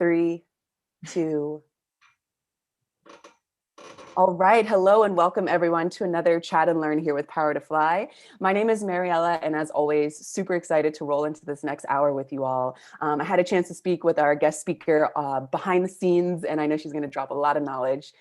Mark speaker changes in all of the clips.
Speaker 1: 3, 2. All right. Hello and welcome everyone to another Chat and Learn here with Power to Fly. My name is Mariella, and as always, super excited to roll into this next hour with you all. I had a chance to speak with our guest speaker behind the scenes, and I know she's going to drop a lot of knowledge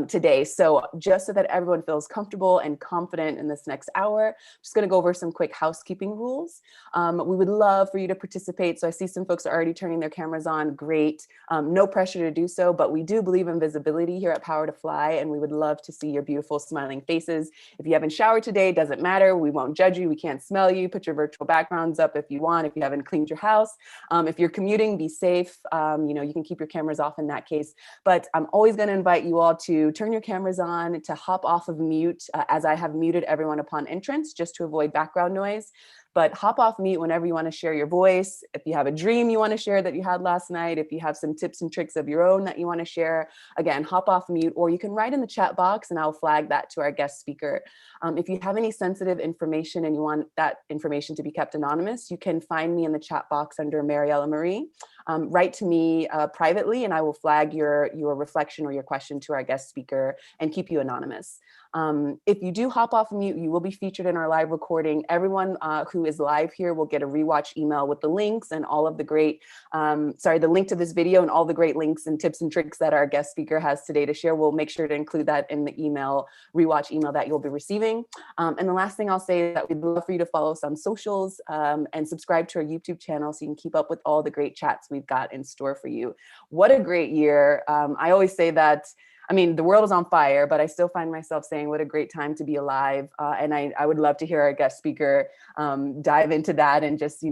Speaker 1: today. So just so that everyone feels comfortable and confident in this next hour, I'm just going to go over some quick housekeeping rules. We would love for you to participate. So I see some folks are already turning their cameras on. Great. No pressure to do so, but we do believe in visibility here at Power to Fly, and we would love to see your beautiful smiling faces. If you haven't showered today, doesn't matter. We won't judge you. We can't smell you. Put your virtual backgrounds up if you want, if you haven't cleaned your house. If you're commuting, be safe. You can keep your cameras off in that case. But I'm always going to invite you all to turn your cameras on, to hop off of mute, as I have muted everyone upon entrance just to avoid background noise. But hop off mute whenever you want to share your voice. If you have a dream you want to share that you had last night, if you have some tips and tricks of your own that you want to share, again, hop off mute, or you can write in the chat box and I'll flag that to our guest speaker. If you have any sensitive information and you want that information to be kept anonymous, you can find me in the chat box under Mariella Marie. Write to me privately and I will flag your reflection or your question to our guest speaker and keep you anonymous. If you do hop off mute, you will be featured in our live recording. Everyone who is live here will get a rewatch email with the links and all of the great, the link to this video and all the great links and tips and tricks that our guest speaker has today to share. We'll make sure to include that in the rewatch email that you'll be receiving. And the last thing I'll say is that we'd love for you to follow us on socials and subscribe to our YouTube channel so you can keep up with all the great chats we've got in store for you. What a great year. I always say that, the world is on fire, but I still find myself saying what a great time to be alive. And I would love to hear our guest speaker dive into that and just,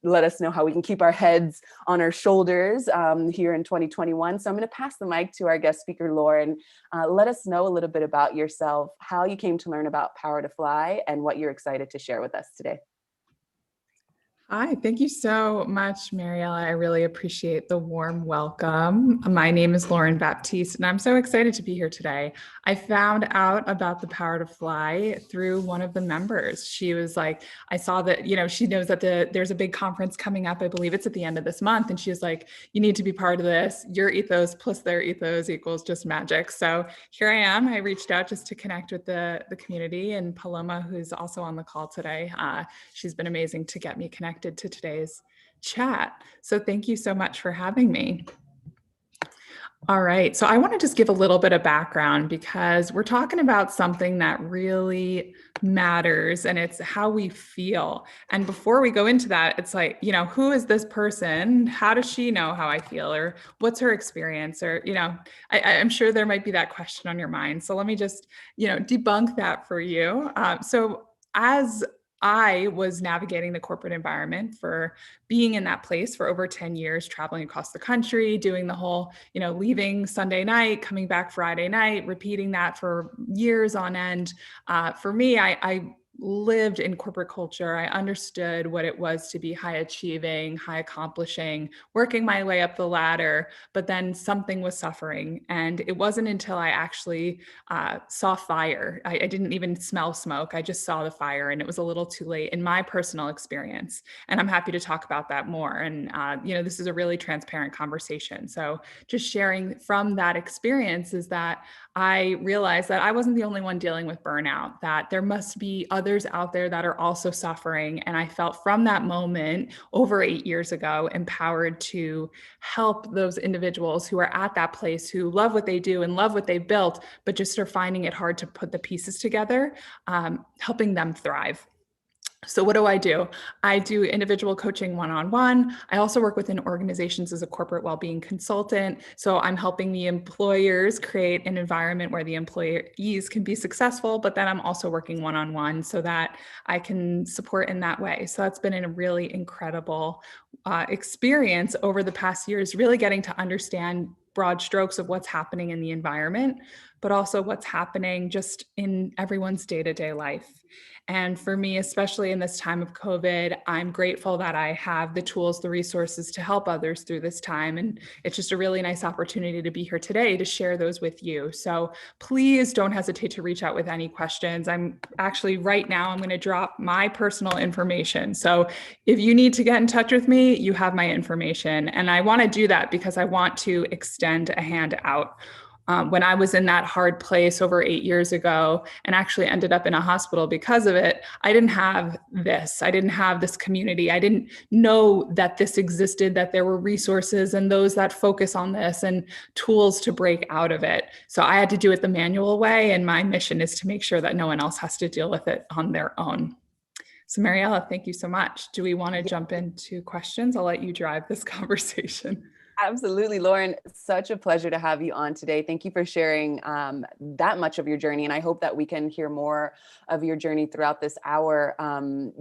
Speaker 1: let us know how we can keep our heads on our shoulders here in 2021. So I'm going to pass the mic to our guest speaker, Lauren. Let us know a little bit about yourself, how you came to learn about Power to Fly, and what you're excited to share with us today.
Speaker 2: Hi, thank you so much, Mariella. I really appreciate the warm welcome. My name is Lauren Baptiste, and I'm so excited to be here today. I found out about the Power to Fly through one of the members. She was like, I saw that, she knows that there's a big conference coming up. I believe it's at the end of this month. And she was like, you need to be part of this. Your ethos plus their ethos equals just magic. So here I am. I reached out just to connect with the community, and Paloma, who's also on the call today. She's been amazing to get me connected to today's chat. So thank you so much for having me. All right, so I want to just give a little bit of background because we're talking about something that really matters, and it's how we feel. And before we go into that, it's like, who is this person? How does she know how I feel? Or what's her experience? Or, I'm sure there might be that question on your mind. So let me just, debunk that for you. So as I was navigating the corporate environment for being in that place for over 10 years, traveling across the country, doing the whole, leaving Sunday night, coming back Friday night, repeating that for years on end. For me, I lived in corporate culture. I understood what it was to be high achieving, high accomplishing, working my way up the ladder, but then something was suffering. And it wasn't until I actually saw fire. I didn't even smell smoke. I just saw the fire, and it was a little too late in my personal experience. And I'm happy to talk about that more. And, this is a really transparent conversation. So just sharing from that experience is that I realized that I wasn't the only one dealing with burnout, that there must be others out there that are also suffering. And I felt from that moment over 8 years ago, empowered to help those individuals who are at that place, who love what they do and love what they've built, but just are finding it hard to put the pieces together, helping them thrive. So what do? I do individual coaching one-on-one. I also work within organizations as a corporate well-being consultant. So I'm helping the employers create an environment where the employees can be successful, but then I'm also working one-on-one so that I can support in that way. So that's been a really incredible experience over the past years, really getting to understand broad strokes of what's happening in the environment. but also what's happening just in everyone's day-to-day life. And for me, especially in this time of COVID, I'm grateful that I have the tools, the resources to help others through this time. And it's just a really nice opportunity to be here today to share those with you. So please don't hesitate to reach out with any questions. I'm actually right now, I'm going to drop my personal information. So if you need to get in touch with me, you have my information. And I want to do that because I want to extend a hand out. When I was in that hard place over 8 years ago and actually ended up in a hospital because of it, I didn't have this. I didn't have this community. I didn't know that this existed, that there were resources and those that focus on this and tools to break out of it. So I had to do it the manual way. And my mission is to make sure that no one else has to deal with it on their own. So Mariella, thank you so much. Do we want to jump into questions? I'll let you drive this conversation.
Speaker 1: Absolutely, Lauren. Such a pleasure to have you on today. Thank you for sharing that much of your journey. And I hope that we can hear more of your journey throughout this hour.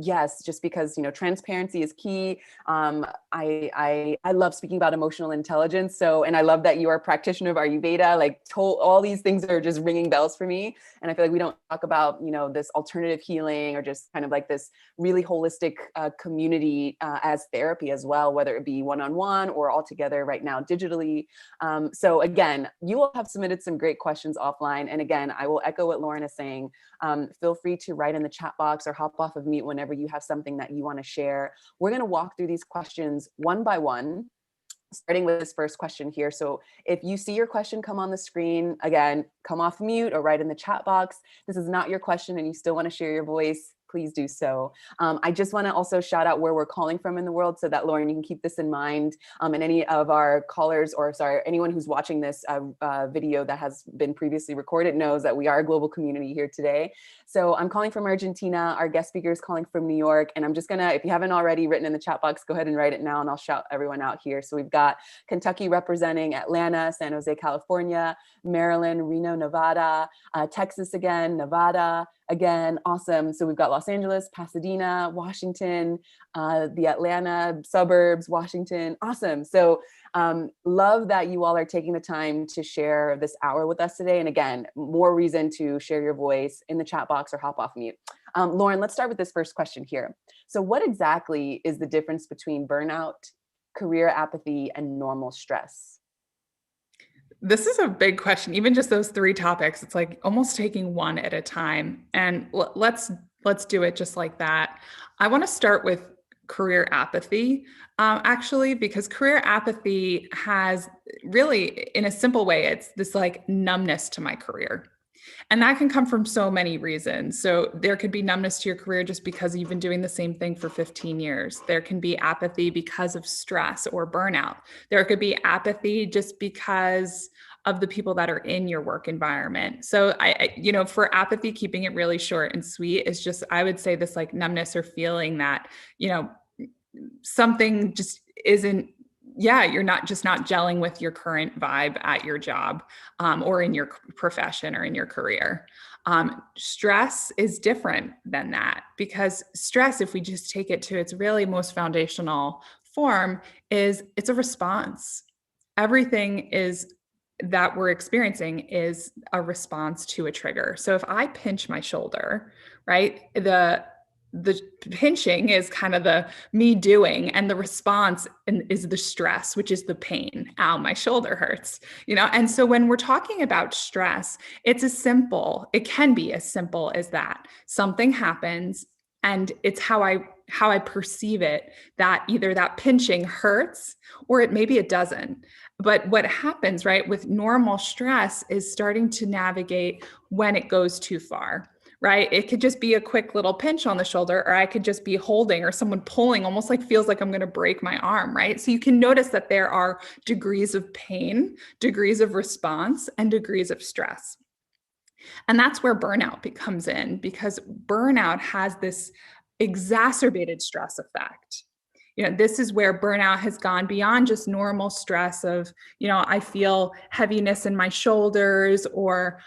Speaker 1: Yes, just because, transparency is key. I love speaking about emotional intelligence. And I love that you are a practitioner of Ayurveda. All these things are just ringing bells for me. And I feel like we don't talk about, this alternative healing or just kind of like this really holistic community as therapy as well, whether it be one-on-one or all together right now digitally. So again, you all have submitted some great questions offline. And again, I will echo what Lauren is saying. Feel free to write in the chat box or hop off of mute whenever you have something that you want to share. We're going to walk through these questions one by one, starting with this first question here. So if you see your question come on the screen, again, come off mute or write in the chat box. This is not your question and you still want to share your voice, please do so. I just want to also shout out where we're calling from in the world so that, Lauren, you can keep this in mind. And any of our callers, anyone who's watching this video that has been previously recorded knows that we are a global community here today. So I'm calling from Argentina. Our guest speaker is calling from New York. And I'm just going to, if you haven't already written in the chat box, go ahead and write it now and I'll shout everyone out here. So we've got Kentucky representing Atlanta, San Jose, California, Maryland, Reno, Nevada, Texas again, Nevada, again, awesome. So we've got Los Angeles, Pasadena, Washington, the Atlanta suburbs, Washington, awesome. So love that you all are taking the time to share this hour with us today. And again, more reason to share your voice in the chat box or hop off mute. Lauren, let's start with this first question here. So what exactly is the difference between burnout, career apathy, and normal stress?
Speaker 2: This is a big question. Even just those three topics, it's like almost taking one at a time. And let's do it just like that. I want to start with career apathy, actually, because career apathy has really, in a simple way, it's this like numbness to my career. And that can come from so many reasons. So there could be numbness to your career just because you've been doing the same thing for 15 years. There can be apathy because of stress or burnout. There could be apathy just because of the people that are in your work environment. So for apathy, keeping it really short and sweet is just, I would say this like numbness or feeling that, something just isn't, you're not gelling with your current vibe at your job or in your profession or in your career. Stress is different than that, because stress, if we just take it to its really most foundational form, it's a response. Everything that we're experiencing is a response to a trigger. So if I pinch my shoulder, right, the pinching is kind of the me doing, and the response is the stress, which is the pain. Ow, my shoulder hurts, And so when we're talking about stress, it can be as simple as that. Something happens and it's how I perceive it, that either that pinching hurts or maybe it doesn't. But what happens, right, with normal stress is starting to navigate when it goes too far. Right? It could just be a quick little pinch on the shoulder, or I could just be holding or someone pulling, almost like feels like I'm going to break my arm, right? So you can notice that there are degrees of pain, degrees of response, and degrees of stress. And that's where burnout comes in, because burnout has this exacerbated stress effect. This is where burnout has gone beyond just normal stress of, I feel heaviness in my shoulders, or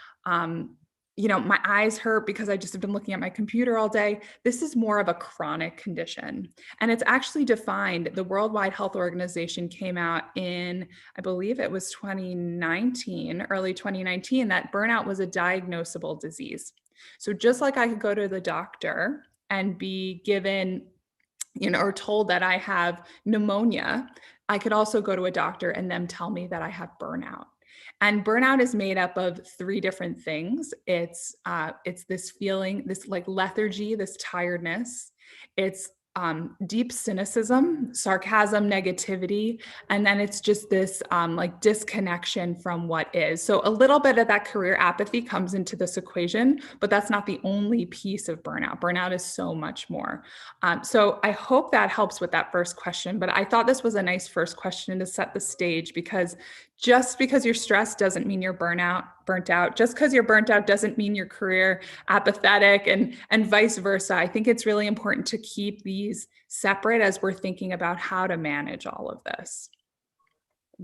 Speaker 2: my eyes hurt because I just have been looking at my computer all day. This is more of a chronic condition. And it's actually defined, the World Wide Health Organization came out in, I believe it was 2019, early 2019, that burnout was a diagnosable disease. So just like I could go to the doctor and be given, or told that I have pneumonia, I could also go to a doctor and them tell me that I have burnout. And burnout is made up of three different things. It's this feeling, this like lethargy, this tiredness. It's deep cynicism, sarcasm, negativity, and then it's just this like disconnection from what is. So a little bit of that career apathy comes into this equation, but that's not the only piece of burnout. Burnout is so much more. So I hope that helps with that first question, but I thought this was a nice first question to set the stage, because just because you're stressed doesn't mean you're burnt out. Just because you're burnt out doesn't mean your career apathetic, and vice versa. I think it's really important to keep these separate as we're thinking about how to manage all of this.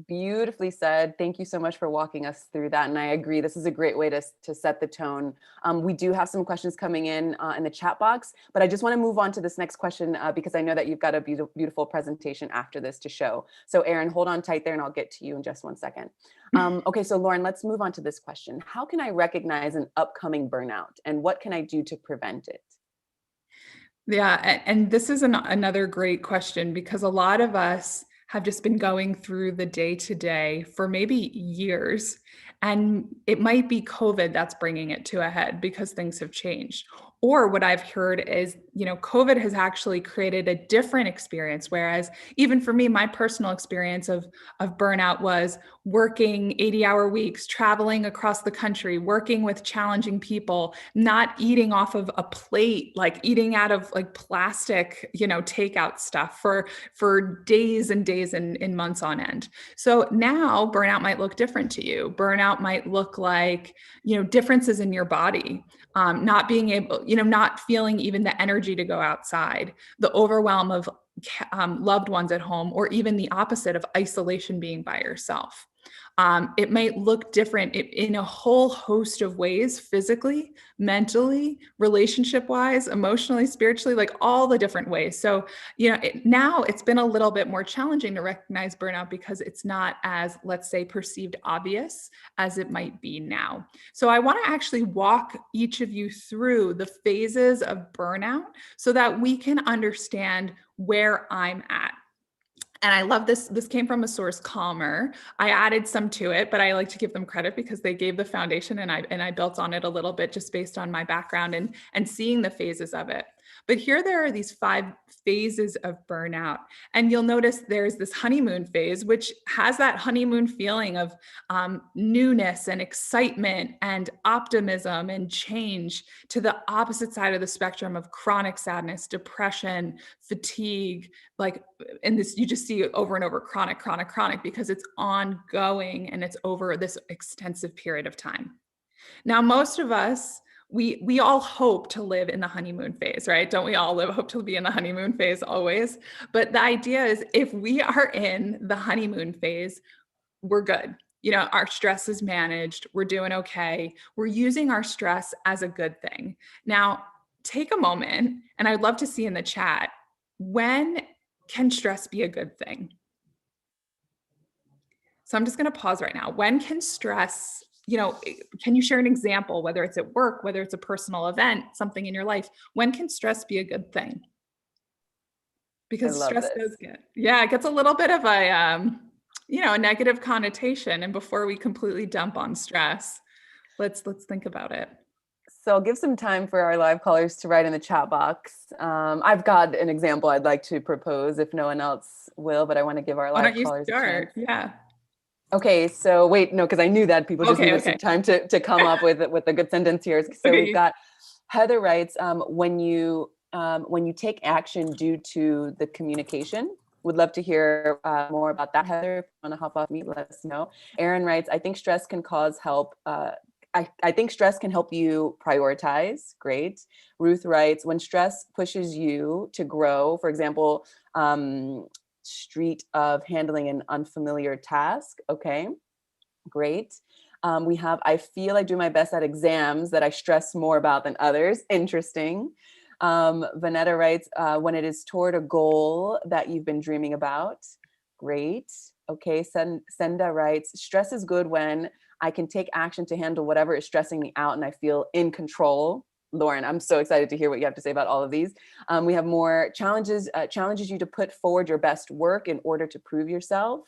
Speaker 1: Beautifully said. Thank you so much for walking us through that. And I agree, this is a great way to set the tone. We do have some questions coming in the chat box, but I just want to move on to this next question because I know that you've got a beautiful presentation after this to show. So Erin, hold on tight there and I'll get to you in just one second. Okay, so Lauren, let's move on to this question. How can I recognize an upcoming burnout and what can I do to prevent it?
Speaker 2: Yeah, and this is another great question, because a lot of us have just been going through the day to day for maybe years. And it might be COVID that's bringing it to a head because things have changed. Or what I've heard is, COVID has actually created a different experience. Whereas even for me, my personal experience of burnout was working 80-hour weeks, traveling across the country, working with challenging people, not eating off of a plate, like eating out of like plastic, takeout stuff for days and days and months on end. So now burnout might look different to you. Burnout might look like, differences in your body, not being able, not feeling even the energy to go outside, the overwhelm of loved ones at home, or even the opposite of isolation, being by yourself. It might look different in a whole host of ways, physically, mentally, relationship-wise, emotionally, spiritually, like all the different ways. So, now it's been a little bit more challenging to recognize burnout because it's not as, let's say, perceived obvious as it might be now. So I want to actually walk each of you through the phases of burnout so that we can understand where I'm at. And I love this. This came from a source, Calmer. I added some to it, but I like to give them credit because they gave the foundation, and I built on it a little bit just based on my background and seeing the phases of it. But here there are these 5 phases of burnout. And you'll notice there's this honeymoon phase, which has that honeymoon feeling of newness and excitement and optimism and change, to the opposite side of the spectrum of chronic sadness, depression, fatigue, and this, you just see it over and over, chronic, because it's ongoing and it's over this extensive period of time. Now, most of us, we all hope to live in the honeymoon phase, right? Don't we all hope to be in the honeymoon phase always? But the idea is, if we are in the honeymoon phase, we're good. Our stress is managed. We're doing okay. We're using our stress as a good thing. Now, take a moment, and I'd love to see in the chat, when can stress be a good thing? So I'm just going to pause right now. When can stress, can you share an example, whether it's at work, whether it's a personal event, something in your life? When can stress be a good thing? Because stress does it gets a little bit of a negative connotation. And before we completely dump on stress, let's think about it.
Speaker 1: So I'll give some time for our live callers to write in the chat box. I've got an example I'd like to propose if no one else will, but I want to give our live callers a chance.
Speaker 2: Yeah.
Speaker 1: Okay, so wait, no, because I knew that people just needed some time to come up with a good sentence here. So we've got Heather writes, when you take action due to the communication. Would love to hear more about that, Heather. If you want to hop off mute, let us know. Erin writes, I think stress can I think stress can help you prioritize. Great. Ruth writes, when stress pushes you to grow, for example, street of handling an unfamiliar task. Okay, great. We have, I feel I do my best at exams that I stress more about than others. Interesting. Vanetta writes, when it is toward a goal that you've been dreaming about. Great. Okay. Senda writes, stress is good when I can take action to handle whatever is stressing me out and I feel in control. Lauren, I'm so excited to hear what you have to say about all of these. We have more challenges you to put forward your best work in order to prove yourself.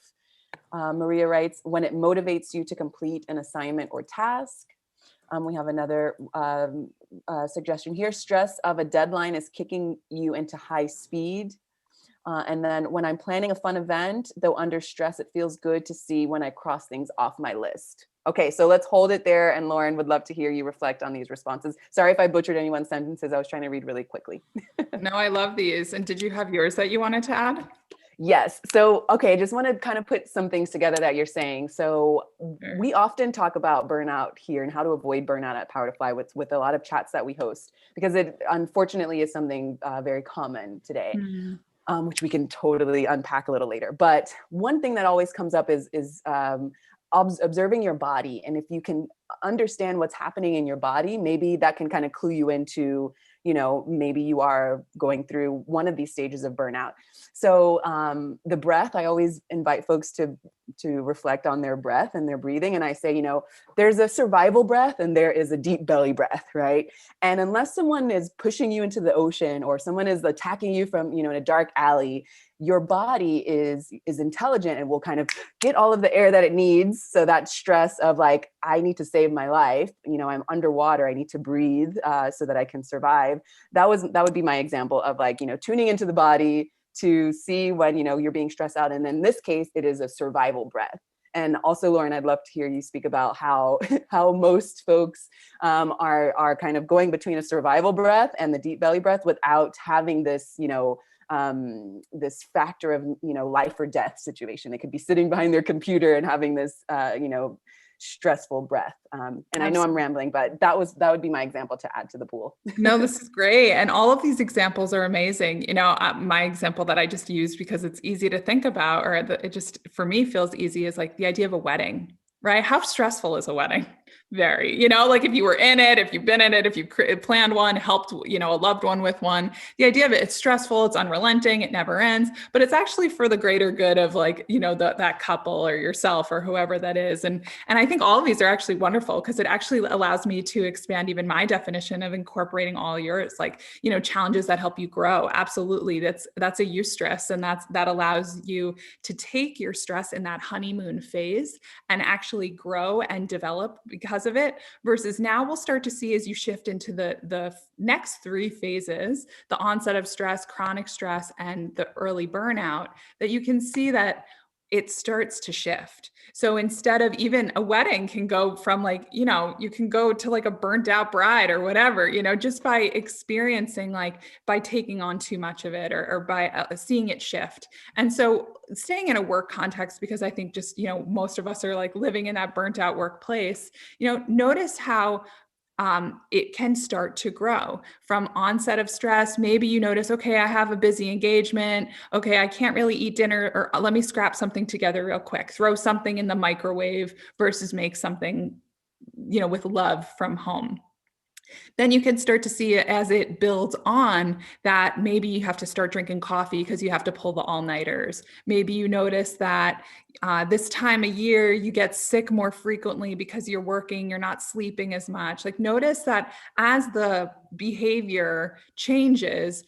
Speaker 1: Maria writes, when it motivates you to complete an assignment or task. We have another suggestion here. Stress of a deadline is kicking you into high speed. And then when I'm planning a fun event, though under stress, it feels good to see when I cross things off my list. Okay, so let's hold it there. And Lauren, would love to hear you reflect on these responses. Sorry if I butchered anyone's sentences. I was trying to read really quickly.
Speaker 2: No, I love these. And did you have yours that you wanted to add?
Speaker 1: Yes. So, okay, I just want to kind of put some things together that you're saying. So
Speaker 2: Sure.
Speaker 1: we often talk about burnout here and how to avoid burnout at Power to Fly with a lot of chats that we host, because it unfortunately is something very common today. Which we can totally unpack a little later. But one thing that always comes up is observing your body. And if you can understand what's happening in your body, maybe that can kind of clue you into, maybe you are going through one of these stages of burnout. So the breath, I always invite folks to reflect on their breath and their breathing. And I say, there's a survival breath and there is a deep belly breath, right? And unless someone is pushing you into the ocean or someone is attacking you from, in a dark alley, your body is intelligent and will kind of get all of the air that it needs. So that stress of like, I need to save my life, I'm underwater, I need to breathe so that I can survive. That would be my example of like, tuning into the body to see when, you're being stressed out. And in this case, it is a survival breath. And also, Lauren, I'd love to hear you speak about how most folks are kind of going between a survival breath and the deep belly breath without having this, this factor of, life or death situation. They could be sitting behind their computer and having this, stressful breath. And I know I'm rambling, but that would be my example to add to the pool.
Speaker 2: No, this is great. And all of these examples are amazing. My example that I just used because it's easy to think about, or it just, for me, feels easy, is like the idea of a wedding, right? How stressful is a wedding? Very, like if you were in it, if you've been in it, if you planned one, helped, a loved one with one, the idea of it's stressful, it's unrelenting, it never ends, but it's actually for the greater good of like, that couple or yourself or whoever that is. And I think all of these are actually wonderful because it actually allows me to expand even my definition of incorporating all yours, like, challenges that help you grow. Absolutely. That's a eustress. And that allows you to take your stress in that honeymoon phase and actually grow and develop because of it, versus now we'll start to see as you shift into the next three phases, the onset of stress, chronic stress, and the early burnout, that you can see that it starts to shift. So instead of even a wedding can go from like, you can go to like a burnt out bride or whatever, just by experiencing, like by taking on too much of it or by seeing it shift. And so staying in a work context, because I think just, most of us are like living in that burnt out workplace, notice how it can start to grow from onset of stress. Maybe you notice, okay, I have a busy engagement. Okay, I can't really eat dinner, or let me scrap something together real quick, throw something in the microwave versus make something, with love from home. Then you can start to see it as it builds on that maybe you have to start drinking coffee because you have to pull the all-nighters. Maybe you notice that this time of year you get sick more frequently because you're working, you're not sleeping as much. Like notice that as the behavior changes,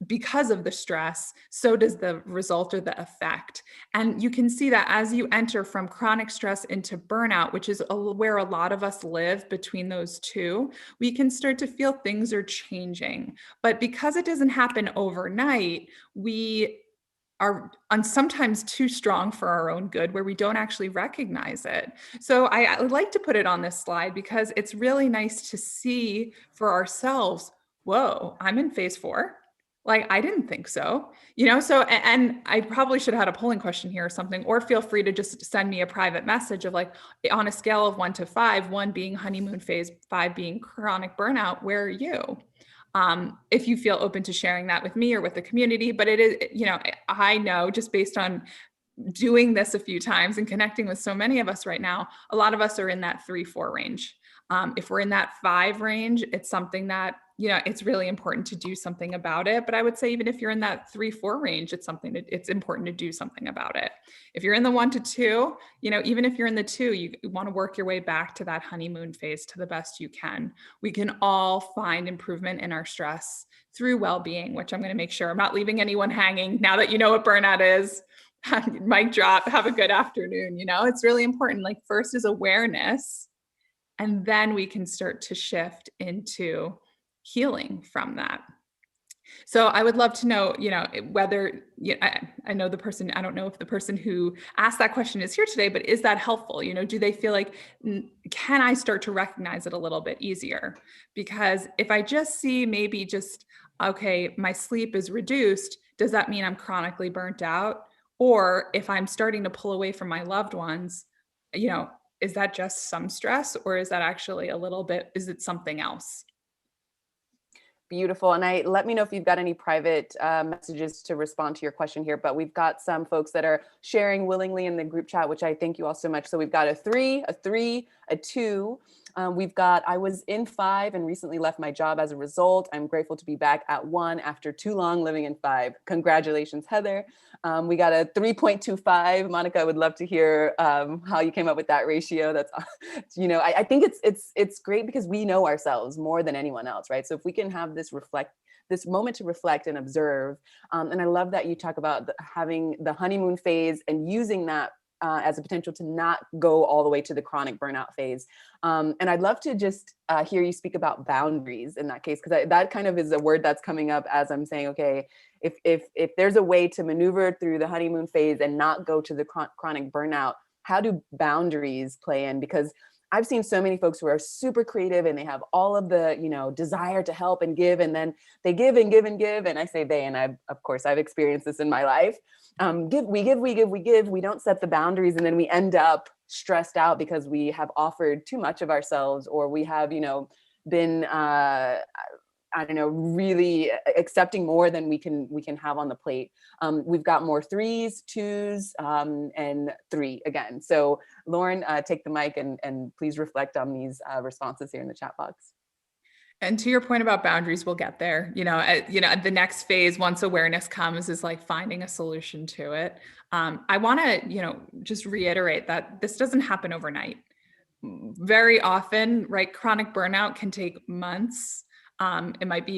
Speaker 2: because of the stress, so does the result or the effect. And you can see that as you enter from chronic stress into burnout, which is where a lot of us live between those two, we can start to feel things are changing. But because it doesn't happen overnight, we are sometimes too strong for our own good, where we don't actually recognize it. So I would like to put it on this slide because it's really nice to see for ourselves, whoa, I'm in phase 4. Like, I didn't think so, so, and I probably should have had a polling question here or something, or feel free to just send me a private message of like, on a scale of 1 to 5, 1 being honeymoon phase, 5 being chronic burnout, where are you? If you feel open to sharing that with me or with the community, but it is, I know just based on doing this a few times and connecting with so many of us right now, a lot of us are in that 3-4 range. If we're in that 5 range, it's something that, it's really important to do something about it. But I would say even if you're in that 3-4 range, it's important to do something about it. If you're in the 1 to 2, even if you're in the 2, you want to work your way back to that honeymoon phase to the best you can. We can all find improvement in our stress through well-being, which I'm going to make sure I'm not leaving anyone hanging now that you know what burnout is. Mic drop, have a good afternoon. It's really important. Like, first is awareness, and then we can start to shift into healing from that. So I would love to know, whether, I know the person, I don't know if the person who asked that question is here today, but is that helpful? Do they feel like, can I start to recognize it a little bit easier? Because if I just see maybe just, okay, my sleep is reduced, does that mean I'm chronically burnt out? Or if I'm starting to pull away from my loved ones, is that just some stress, or is that actually is it something else?
Speaker 1: Beautiful. And let me know if you've got any private messages to respond to your question here, but we've got some folks that are sharing willingly in the group chat, which I thank you all so much. So we've got a 3, a 2. We've got, I was in 5 and recently left my job as a result. I'm grateful to be back at 1 after too long living in 5. Congratulations, Heather. We got a 3.25. Monica, I would love to hear how you came up with that ratio. That's, I think it's great because we know ourselves more than anyone else, right? So if we can have this moment to reflect and observe. And I love that you talk about having the honeymoon phase and using that as a potential to not go all the way to the chronic burnout phase. And I'd love to just hear you speak about boundaries in that case, because that kind of is a word that's coming up as I'm saying, okay, if there's a way to maneuver through the honeymoon phase and not go to the chronic burnout, how do boundaries play in? Because I've seen so many folks who are super creative and they have all of the, desire to help and give, and then they give and give and give. And I say they, and of course, I've experienced this in my life. We give. We don't set the boundaries, and then we end up stressed out because we have offered too much of ourselves, or we have, been, really accepting more than we can have on the plate. We've got more 3s, 2s, and 3 again. So Lauren, take the mic and please reflect on these responses here in the chat box.
Speaker 2: And to your point about boundaries, we'll get there. The next phase, once awareness comes, is like finding a solution to it. I want to, just reiterate that this doesn't happen overnight. Very often, right? Chronic burnout can take months. It might be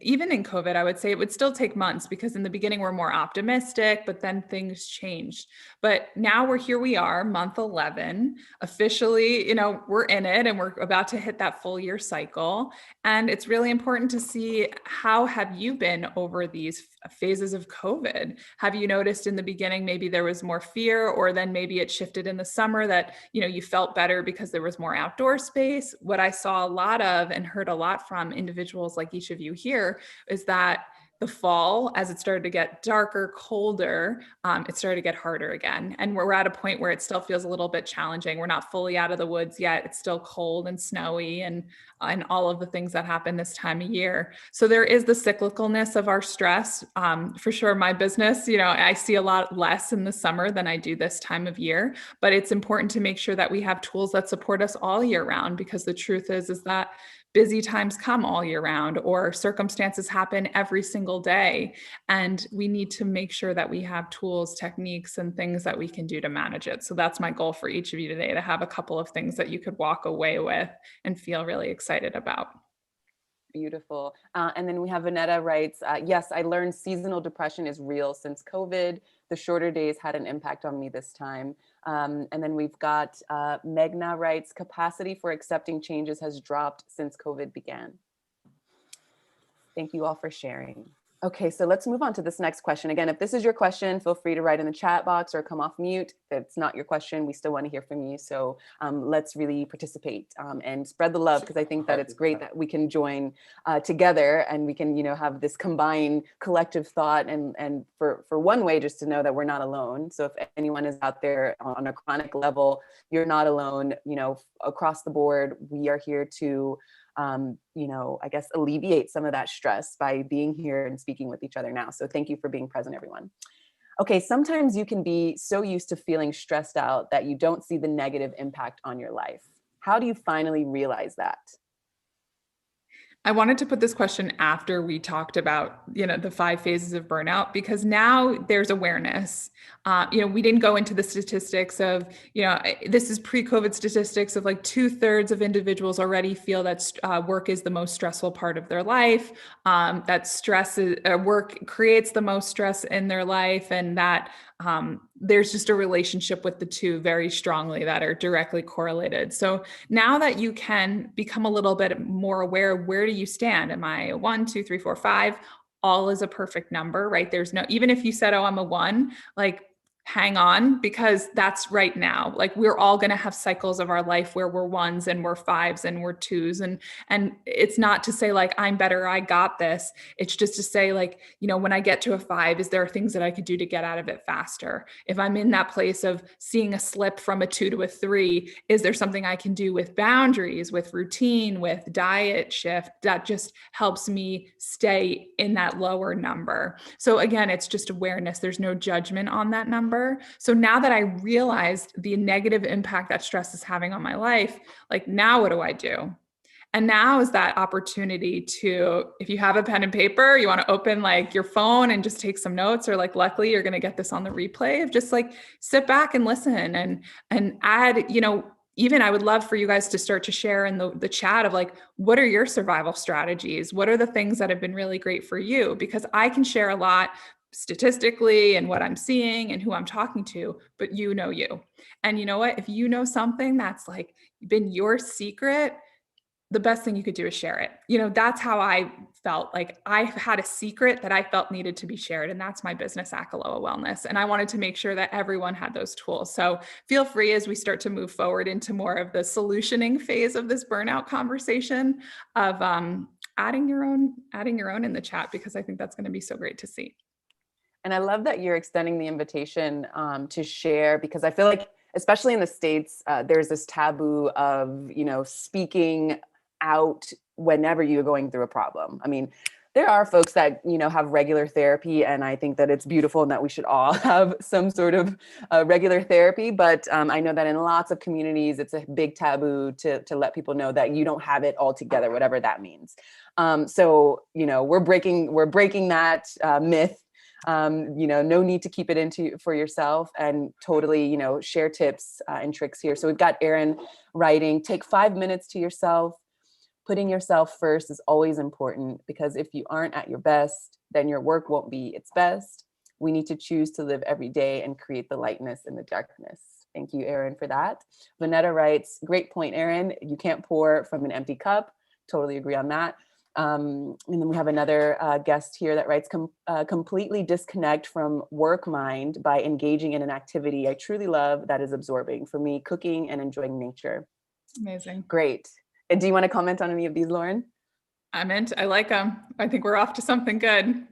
Speaker 2: even in COVID, I would say it would still take months, because in the beginning we're more optimistic, but then things changed. But now we are, month 11, officially, we're in it and we're about to hit that full year cycle. And it's really important to see, how have you been over these phases of COVID? Have you noticed in the beginning, maybe there was more fear, or then maybe it shifted in the summer that, you felt better because there was more outdoor space? What I saw a lot of and heard a lot from individuals like each of you here is that the fall, as it started to get darker, colder, it started to get harder again. And we're at a point where it still feels a little bit challenging. We're not fully out of the woods yet. It's still cold and snowy and all of the things that happen this time of year. So there is the cyclicalness of our stress. For sure, my business, I see a lot less in the summer than I do this time of year, but it's important to make sure that we have tools that support us all year round, because the truth is that busy times come all year round, or circumstances happen every single day. And we need to make sure that we have tools, techniques, and things that we can do to manage it. So that's my goal for each of you today, to have a couple of things that you could walk away with and feel really excited about.
Speaker 1: Beautiful. And then we have Vanetta writes, yes, I learned seasonal depression is real since COVID. The shorter days had an impact on me this time. And then we've got Megna writes, capacity for accepting changes has dropped since COVID began. Thank you all for sharing. Okay, so let's move on to this next question. Again, if this is your question, feel free to write in the chat box or come off mute. If it's not your question, we still want to hear from you. So let's really participate and spread the love, because I think that it's great that we can join together and we can, have this combined collective thought, and for one way, just to know that we're not alone. So if anyone is out there on a chronic level, you're not alone. Across the board, we are here to I guess alleviate some of that stress by being here and speaking with each other now. So thank you for being present, everyone. Okay, sometimes you can be so used to feeling stressed out that you don't see the negative impact on your life. How do you finally realize that?
Speaker 2: I wanted to put this question after we talked about, the 5 phases of burnout, because now there's awareness. We didn't go into the statistics of, this is pre-COVID statistics of like 2/3 of individuals already feel that work is the most stressful part of their life. That work creates the most stress in their life, and that there's just a relationship with the two very strongly that are directly correlated. So now that you can become a little bit more aware, where do you stand? Am I a 1, 2, 3, 4, 5? All is a perfect number, right? There's no, even if you said, oh, I'm a 1, like, hang on, because that's right now. Like, we're all going to have cycles of our life where we're 1s and we're 5s and we're 2s. And it's not to say like, I'm better, I got this. It's just to say like, when I get to a 5, is there things that I could do to get out of it faster? If I'm in that place of seeing a slip from a 2 to a 3, is there something I can do with boundaries, with routine, with diet shift that just helps me stay in that lower number? So again, it's just awareness. There's no judgment on that number. So now that I realized the negative impact that stress is having on my life, like, now what do I do? And now is that opportunity to, if you have a pen and paper, you want to open like your phone and just take some notes, or like, luckily you're going to get this on the replay, of just like sit back and listen and add, even I would love for you guys to start to share in the chat of like, what are your survival strategies? What are the things that have been really great for you? Because I can share a lot statistically and what I'm seeing and who I'm talking to, but you know you. And you know what? If you know something that's like been your secret, the best thing you could do is share it. That's how I felt. Like, I had a secret that I felt needed to be shared, and that's my business, Acheloa Wellness. And I wanted to make sure that everyone had those tools. So feel free, as we start to move forward into more of the solutioning phase of this burnout conversation, of adding your own in the chat, because I think that's going to be so great to see.
Speaker 1: And I love that you're extending the invitation to share, because I feel like, especially in the States, there's this taboo of, speaking out whenever you're going through a problem. I mean, there are folks that, have regular therapy, and I think that it's beautiful and that we should all have some sort of regular therapy. But I know that in lots of communities, it's a big taboo to let people know that you don't have it all together, whatever that means. So, we're breaking that myth. No need to keep it into for yourself, and totally, share tips and tricks here. So we've got Erin writing, take 5 minutes to yourself. Putting yourself first is always important, because if you aren't at your best, then your work won't be its best. We need to choose to live every day and create the lightness in the darkness. Thank you, Erin, for that. Vanetta writes, great point, Erin. You can't pour from an empty cup. Totally agree on that. And then we have another guest here that writes, completely disconnect from work mind by engaging in an activity I truly love that is absorbing. For me, cooking and enjoying nature.
Speaker 2: Amazing.
Speaker 1: Great. And do you want to comment on any of these, Lauren?
Speaker 2: I like them. I think we're off to something good.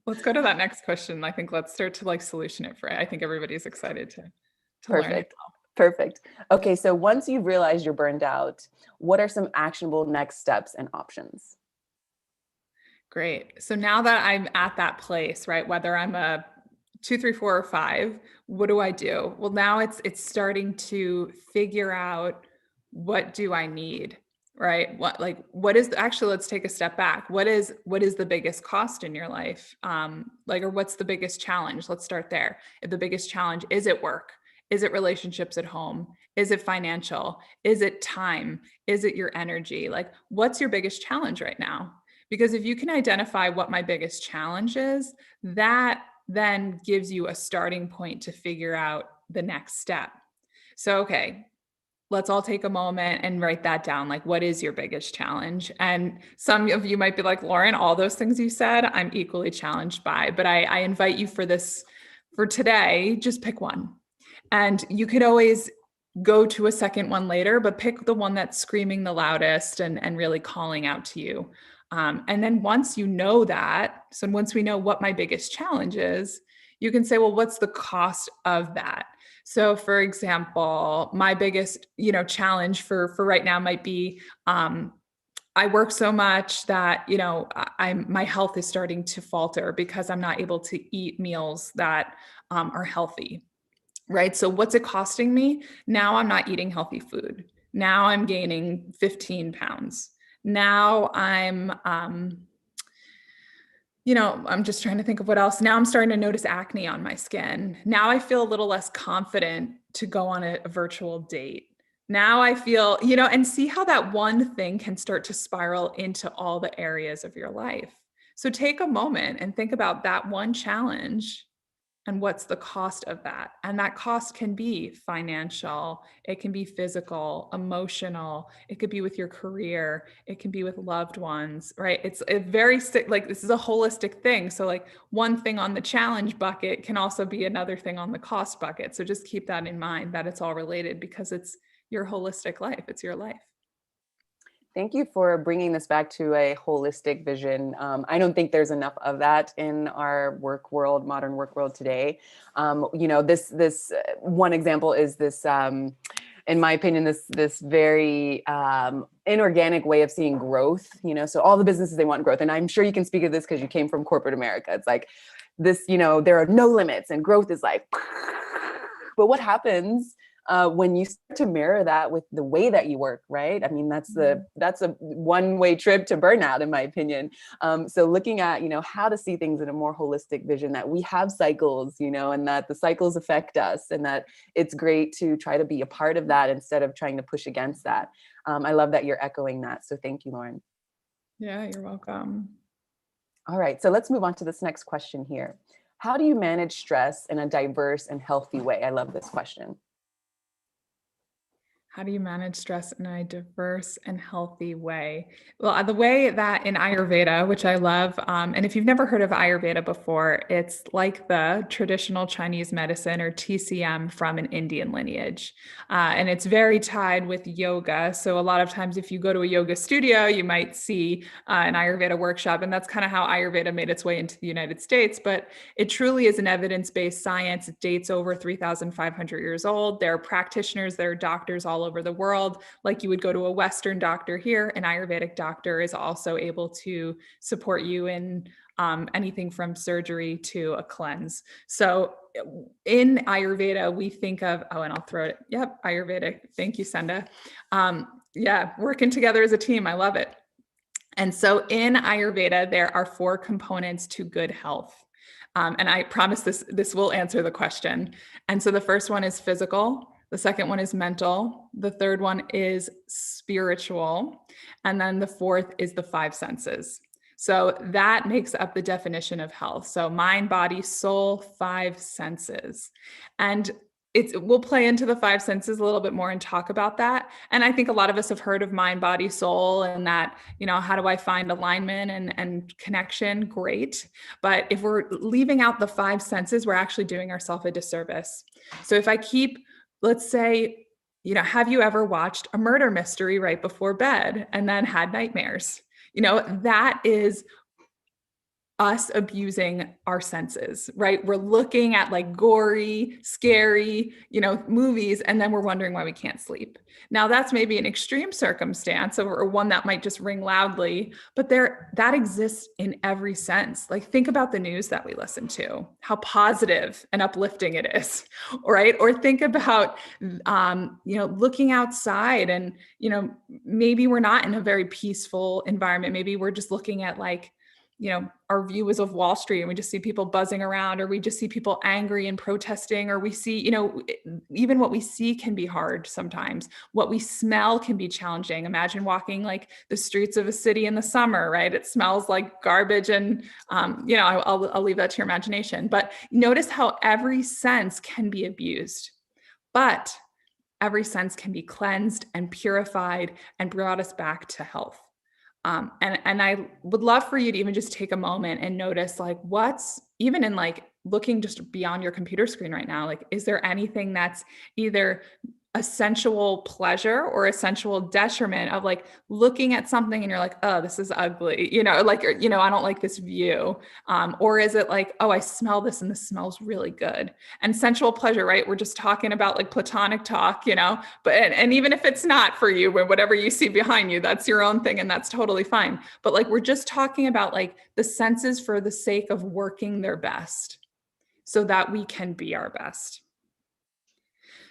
Speaker 2: Let's go to that next question. I think let's start to like solution it for it. I think everybody's excited to learn it.
Speaker 1: Perfect. Okay, so once you've realized you're burned out, what are some actionable next steps and options?
Speaker 2: Great. So now that I'm at that place, right, whether I'm a 2, 3, 4, or 5, what do I do? Well, now it's starting to figure out, what do I need, right? Actually, let's take a step back. What is the biggest cost in your life? Or what's the biggest challenge? Let's start there. If the biggest challenge, is it work? Is it relationships at home? Is it financial? Is it time? Is it your energy? Like, what's your biggest challenge right now? Because if you can identify what my biggest challenge is, that then gives you a starting point to figure out the next step. So, okay, let's all take a moment and write that down. Like, what is your biggest challenge? And some of you might be like, Lauren, all those things you said, I'm equally challenged by, but I invite you for today, just pick one. And you could always go to a second one later, but pick the one that's screaming the loudest and really calling out to you. And then once you know that, so once we know what my biggest challenge is, you can say, well, what's the cost of that? So for example, my biggest, challenge for right now might be, I work so much that, my health is starting to falter because I'm not able to eat meals that are healthy. Right. So what's it costing me? Now I'm not eating healthy food. Now I'm gaining 15 pounds. Now I'm just trying to think of what else. Now I'm starting to notice acne on my skin. Now I feel a little less confident to go on a virtual date. Now I feel, and see how that one thing can start to spiral into all the areas of your life. So take a moment and think about that one challenge and what's the cost of that. And that cost can be financial, it can be physical, emotional, it could be with your career, it can be with loved ones, right? It's a very like, this is a holistic thing. So like one thing on the challenge bucket can also be another thing on the cost bucket. So just keep that in mind, that it's all related, because it's your holistic life, it's your life.
Speaker 1: Thank you for bringing this back to a holistic vision. I don't think there's enough of that in our work world, modern work world today. This one example is this, in my opinion, this very inorganic way of seeing growth. So all the businesses, they want growth, and I'm sure you can speak of this because you came from corporate America. It's like this, there are no limits, and growth is like. But what happens when you start to mirror that with the way that you work, right? I mean, that's a one-way trip to burnout, in my opinion. So looking at, how to see things in a more holistic vision, that we have cycles, and that the cycles affect us, and that it's great to try to be a part of that instead of trying to push against that. I love that you're echoing that. So thank you, Lauren.
Speaker 2: Yeah, you're welcome.
Speaker 1: All right, so let's move on to this next question here. How do you manage stress in a diverse and healthy way? I love this question.
Speaker 2: How do you manage stress in a diverse and healthy way? Well, the way that in Ayurveda, which I love, and if you've never heard of Ayurveda before, it's like the traditional Chinese medicine, or TCM, from an Indian lineage. And it's very tied with yoga. So a lot of times if you go to a yoga studio, you might see an Ayurveda workshop, and that's kind of how Ayurveda made its way into the United States. But it truly is an evidence-based science. It dates over 3,500 years old. There are practitioners, there are doctors all over the world. Like you would go to a Western doctor here, an Ayurvedic doctor is also able to support you in anything from surgery to a cleanse. So in Ayurveda, we think of, and I'll throw it. Yep, Ayurvedic. Thank you, Senda. Yeah, working together as a team. I love it. And so in Ayurveda, there are 4 components to good health. And I promise this will answer the question. And so the first one is physical. The second one is mental. The third one is spiritual. And then the fourth is the 5 senses. So that makes up the definition of health. So mind, body, soul, 5 senses. And we'll play into the 5 senses a little bit more and talk about that. And I think a lot of us have heard of mind, body, soul, and that, how do I find alignment and connection? Great. But if we're leaving out the 5 senses, we're actually doing ourselves a disservice. So if I keep, let's say, have you ever watched a murder mystery right before bed and then had nightmares? That is us abusing our senses, right? We're looking at like gory, scary, movies, and then we're wondering why we can't sleep. Now that's maybe an extreme circumstance, or one that might just ring loudly, but that exists in every sense. Like think about the news that we listen to, how positive and uplifting it is, right? Or think about, looking outside and, maybe we're not in a very peaceful environment. Maybe we're just looking at our view is of Wall Street and we just see people buzzing around, or we just see people angry and protesting, or we see, even what we see can be hard sometimes. What we smell can be challenging. Imagine walking like the streets of a city in the summer, right? It smells like garbage and, I'll leave that to your imagination. But notice how every sense can be abused, but every sense can be cleansed and purified and brought us back to health. And I would love for you to even just take a moment and notice what's even in looking just beyond your computer screen right now, is there anything that's either a sensual pleasure or a sensual detriment of like looking at something and you're like, oh, this is ugly, like, I don't like this view. Or is it like, oh, I smell this and this smells really good? And sensual pleasure, right? We're just talking about like platonic talk, but, and even if it's not for you, whatever you see behind you, that's your own thing and that's totally fine. But like, we're just talking about like the senses for the sake of working their best so that we can be our best.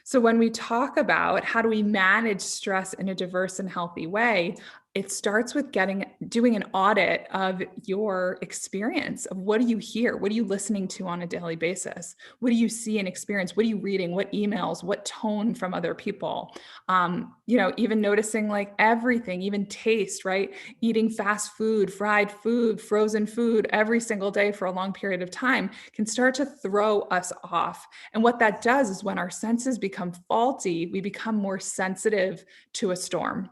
Speaker 2: So when we talk about how do we manage stress in a diverse and healthy way, it starts with doing an audit of your experience of what do you hear? What are you listening to on a daily basis? What do you see and experience? What are you reading? What emails? What tone from other people? Even noticing like everything, even taste, right? Eating fast food, fried food, frozen food every single day for a long period of time can start to throw us off. And what that does is when our senses become faulty, we become more sensitive to a storm.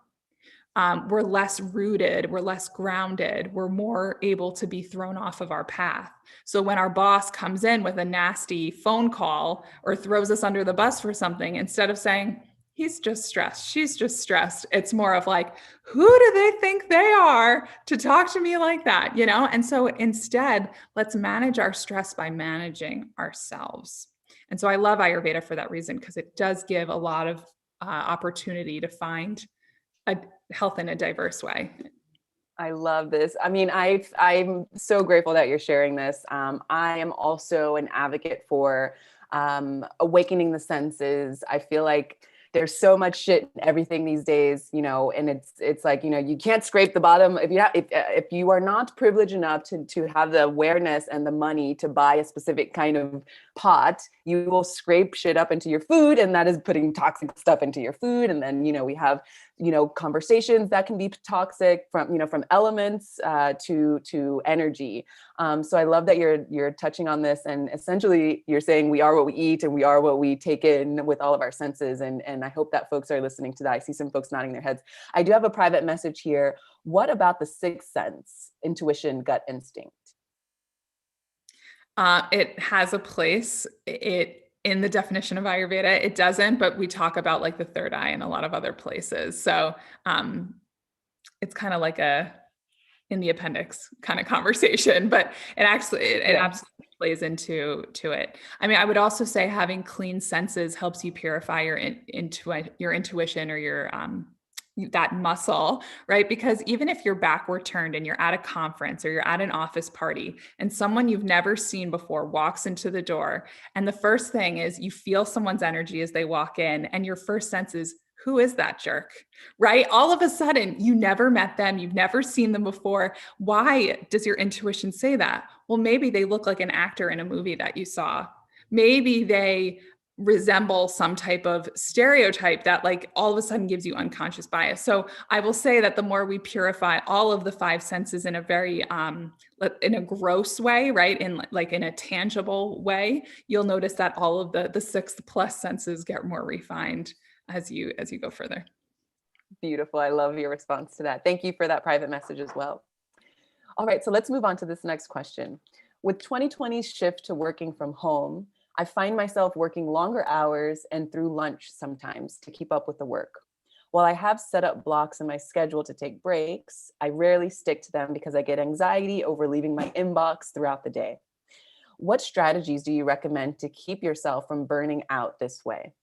Speaker 2: We're less rooted, we're less grounded, we're more able to be thrown off of our path. So when our boss comes in with a nasty phone call or throws us under the bus for something, instead of saying, he's just stressed, she's just stressed, it's more of like, who do they think they are to talk to me like that, And so instead, let's manage our stress by managing ourselves. And so I love Ayurveda for that reason, because it does give a lot of opportunity to find a health in a diverse way.
Speaker 1: I love this. I mean, I'm so grateful that you're sharing this. I am also an advocate for awakening the senses. I feel like there's so much shit in everything these days, and it's like, you can't scrape the bottom if you are not privileged enough to have the awareness and the money to buy a specific kind of pot, you will scrape shit up into your food, and that is putting toxic stuff into your food. And then, we have, conversations that can be toxic from elements to energy. So I love that you're touching on this, and essentially you're saying we are what we eat and we are what we take in with all of our senses. And I hope that folks are listening to that. I see some folks nodding their heads. I do have a private message here. What about the sixth sense, intuition, gut instinct?
Speaker 2: It has a place. In the definition of Ayurveda, it doesn't, but we talk about like the third eye in a lot of other places. So it's kind of like in the appendix kind of conversation, but it absolutely plays into it. I mean, I would also say having clean senses helps you purify your intuition or your that muscle, right? Because even if you're backward turned and you're at a conference or you're at an office party and someone you've never seen before walks into the door, and the first thing is you feel someone's energy as they walk in, and your first sense is, who is that jerk, right? All of a sudden, you never met them. You've never seen them before. Why does your intuition say that? Well, maybe they look like an actor in a movie that you saw. Maybe they resemble some type of stereotype that like all of a sudden gives you unconscious bias. So I will say that the more we purify all of the five senses in a very, in a gross way, right? In a tangible way, you'll notice that all of the sixth plus senses get more refined as you go further.
Speaker 1: Beautiful. I love your response to that. Thank you for that private message as well. All right, so let's move on to this next question. With 2020's shift to working from home, I find myself working longer hours and through lunch sometimes to keep up with the work. While I have set up blocks in my schedule to take breaks, I rarely stick to them because I get anxiety over leaving my inbox throughout the day. What strategies do you recommend to keep yourself from burning out this way?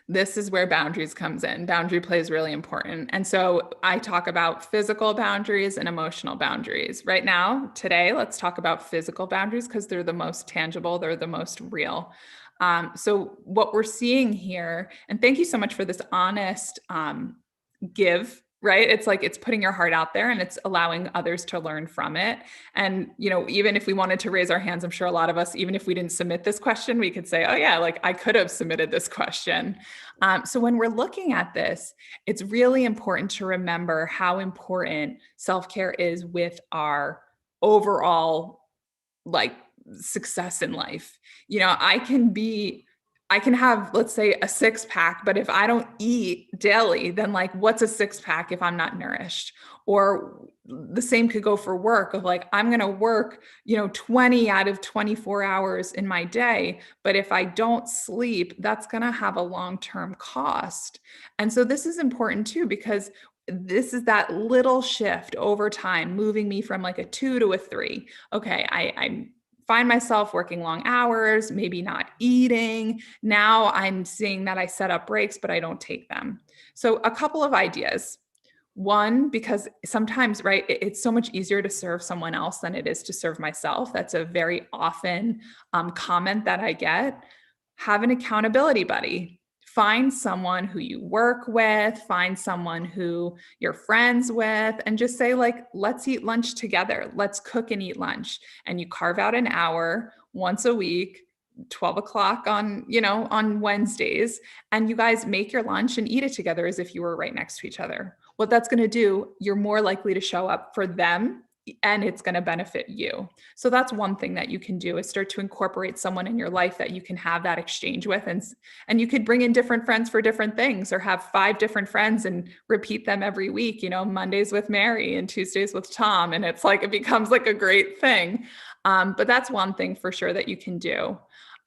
Speaker 2: This is where boundaries comes in. Boundary play is really important. And so I talk about physical boundaries and emotional boundaries. Right now, today, let's talk about physical boundaries because they're the most tangible, they're the most real. So what we're seeing here, and thank you so much for this honest give, right? It's like, it's putting your heart out there and it's allowing others to learn from it. And, even if we wanted to raise our hands, I'm sure a lot of us, even if we didn't submit this question, we could say, oh yeah, like I could have submitted this question. So when we're looking at this, it's really important to remember how important self-care is with our overall success in life. I can have, let's say, a six pack, but if I don't eat daily, then what's a six pack if I'm not nourished? Or, the same could go for work of like, I'm going to work, 20 out of 24 hours in my day. But if I don't sleep, that's going to have a long-term cost. And so this is important too, because this is that little shift over time, moving me from like a 2 to a 3. Okay, I find myself working long hours, maybe not eating. Now I'm seeing that I set up breaks, but I don't take them. So a couple of ideas. One, because sometimes, right, it's so much easier to serve someone else than it is to serve myself. That's a very often comment that I get. Have an accountability buddy. Find someone who you work with, find someone who you're friends with, and just say, like, let's eat lunch together. Let's cook and eat lunch. And you carve out an hour once a week, 12 o'clock on Wednesdays, and you guys make your lunch and eat it together as if you were right next to each other. What that's going to do, you're more likely to show up for them, and it's going to benefit you. So that's one thing that you can do, is start to incorporate someone in your life that you can have that exchange with. And you could bring in different friends for different things, or have 5 different friends and repeat them every week, Mondays with Mary and Tuesdays with Tom. And it's like, it becomes like a great thing. But that's one thing for sure that you can do.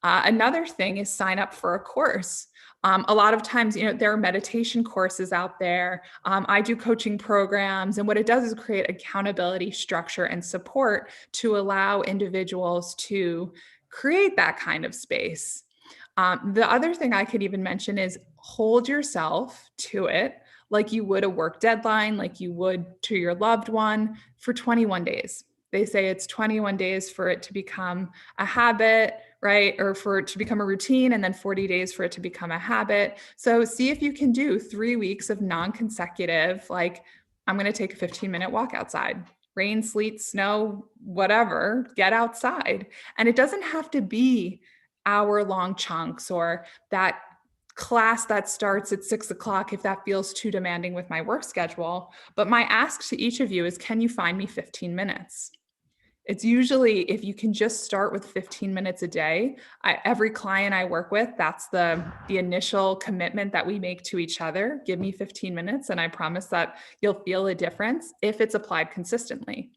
Speaker 2: Another thing is sign up for a course. A lot of times, there are meditation courses out there. I do coaching programs, and what it does is create accountability, structure, and support to allow individuals to create that kind of space. The other thing I could even mention is hold yourself to it like you would a work deadline, like you would to your loved one, for 21 days. They say it's 21 days for it to become a habit, right? Or for it to become a routine, and then 40 days for it to become a habit. So see if you can do 3 weeks of non-consecutive, like, I'm going to take a 15-minute walk outside, rain, sleet, snow, whatever, get outside. And it doesn't have to be hour-long chunks, or that class that starts at 6 o'clock if that feels too demanding with my work schedule. But my ask to each of you is, can you find me 15 minutes? It's usually, if you can just start with 15 minutes a day. Every client I work with, that's the initial commitment that we make to each other. Give me 15 minutes, and I promise that you'll feel a difference if it's applied consistently.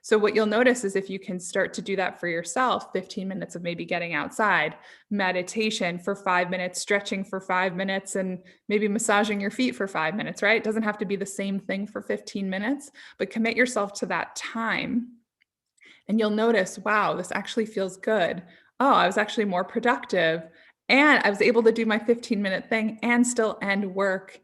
Speaker 2: So what you'll notice is, if you can start to do that for yourself, 15 minutes of maybe getting outside, meditation for 5 minutes, stretching for 5 minutes, and maybe massaging your feet for 5 minutes, right? It doesn't have to be the same thing for 15 minutes, but commit yourself to that time. And you'll notice, wow, this actually feels good. Oh, I was actually more productive. And I was able to do my 15-minute thing and still end work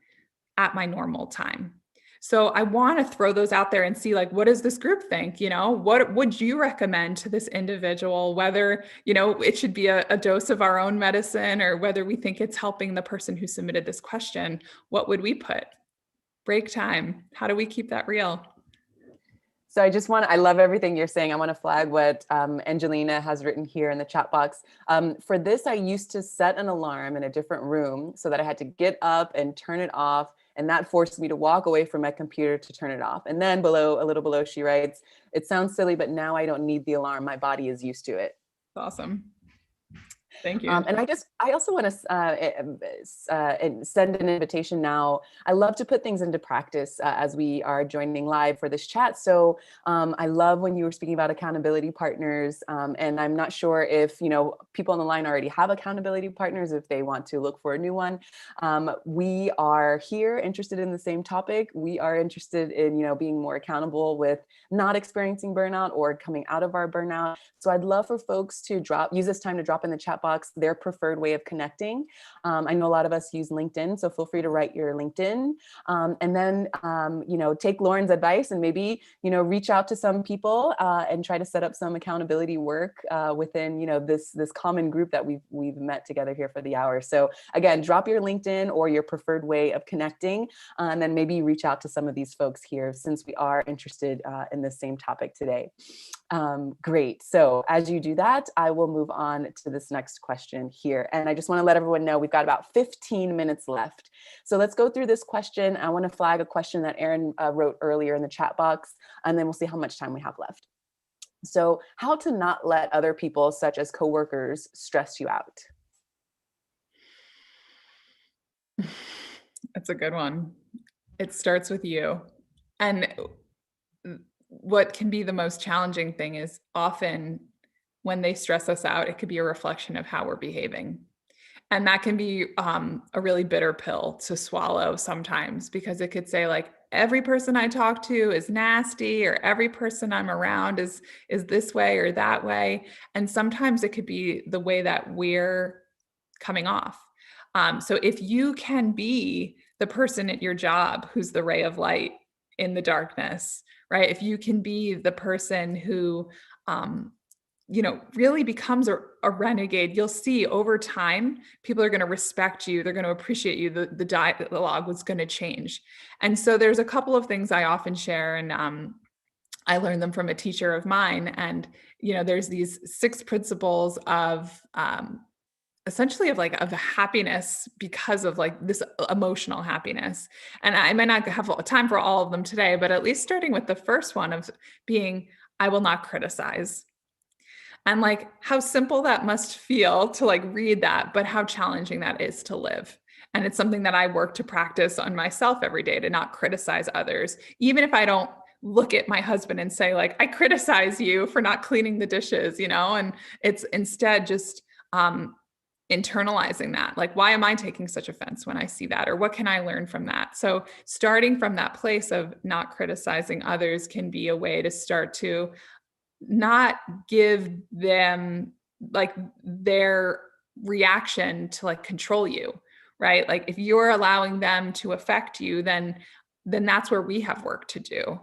Speaker 2: at my normal time. So I want to throw those out there and see, like, what does this group think? What would you recommend to this individual, whether, it should be a dose of our own medicine, or whether we think it's helping the person who submitted this question. What would we put? Break time. How do we keep that real?
Speaker 1: So I love everything you're saying. I want to flag what Angelina has written here in the chat box. For this, I used to set an alarm in a different room so that I had to get up and turn it off. And that forced me to walk away from my computer to turn it off. And then a little below, she writes, it sounds silly, but now I don't need the alarm. My body is used to it.
Speaker 2: Awesome. Thank you.
Speaker 1: And I also want to send an invitation now. I love to put things into practice as we are joining live for this chat. So I love when you were speaking about accountability partners, and I'm not sure if people on the line already have accountability partners, if they want to look for a new one. We are here interested in the same topic. We are interested in being more accountable with not experiencing burnout or coming out of our burnout. So I'd love for folks to use this time to drop in the chat box their preferred way of connecting. I know a lot of us use LinkedIn, so feel free to write your LinkedIn, and then take Lauren's advice and maybe reach out to some people and try to set up some accountability work within this common group that we've met together here for the hour. So again, drop your LinkedIn or your preferred way of connecting, and then maybe reach out to some of these folks here, since we are interested in the same topic today. Great. So as you do that, I will move on to this next question here. And I just want to let everyone know we've got about 15 minutes left. So let's go through this question. I want to flag a question that Erin wrote earlier in the chat box, and then we'll see how much time we have left. So how to not let other people, such as coworkers, stress you out?
Speaker 2: That's a good one. It starts with you. And what can be the most challenging thing is often when they stress us out, it could be a reflection of how we're behaving. And that can be a really bitter pill to swallow sometimes, because it could say like, every person I talk to is nasty, or every person I'm around is this way or that way. And sometimes it could be the way that we're coming off. So if you can be the person at your job who's the ray of light in the darkness, right? If you can be the person who really becomes a renegade, you'll see over time, people are going to respect you. They're going to appreciate you. The dialogue was going to change. And so there's a couple of things I often share, and I learned them from a teacher of mine. And, there's these 6 principles of, essentially of happiness, because of like this emotional happiness. And I might not have time for all of them today, but at least starting with the first one of being, I will not criticize. And like how simple that must feel to like read that, but how challenging that is to live. And it's something that I work to practice on myself every day, to not criticize others. Even if I don't look at my husband and say like, I criticize you for not cleaning the dishes, and it's instead just internalizing that. Like, why am I taking such offense when I see that? Or what can I learn from that? So starting from that place of not criticizing others can be a way to start to not give them like their reaction to like control you, right? Like if you're allowing them to affect you, then that's where we have work to do.